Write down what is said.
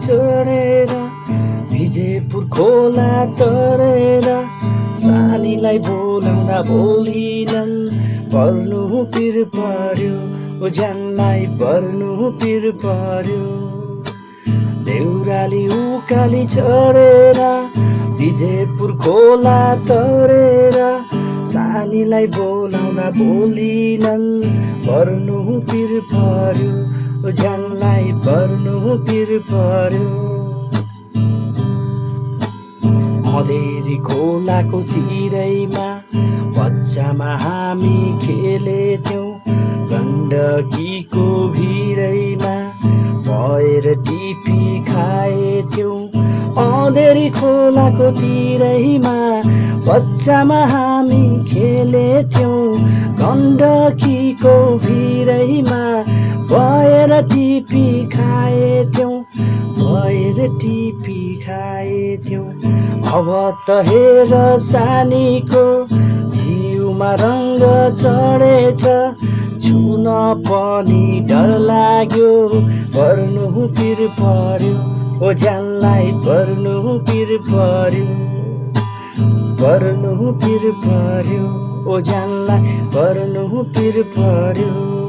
चढेर विजयपुर खोला तरेर सानीलाई बोलाउँदा बोलिनन् पर्नु पिर पर्यो ज्यानलाई पर्नु पिर पर्यो देउराली उकाली चढेर विजयपुर खोला तरेर सानीलाई बोलाउँदा बोलिनन् पर्नु पिर पर्यो ज्यानलाई पर्नु पिर पर्यो अँधेरी खोलाको तिरैमा बच्चामा हामी खेलेथ्यौं गण्डकीको भिरैमा भएर टिपी खाएथ्यौं अँधेरी खोलाको तिरैमा बच्चामा हामी खेलेथ्यौं गण्डकीको भिरैमा भएर टिपी खाएथ्यौं भएर टिपी खाएथ्यौं अब त हेर सानीको जिउमा रङ्ग चढेछ छुन पनि डर लाग्यो पर्नु पिर पर्यो ज्यानलाई पर्नु पिर पर्यो पर्नु पिर पर्यो ज्यानलाई पर्नु पिर पर्यो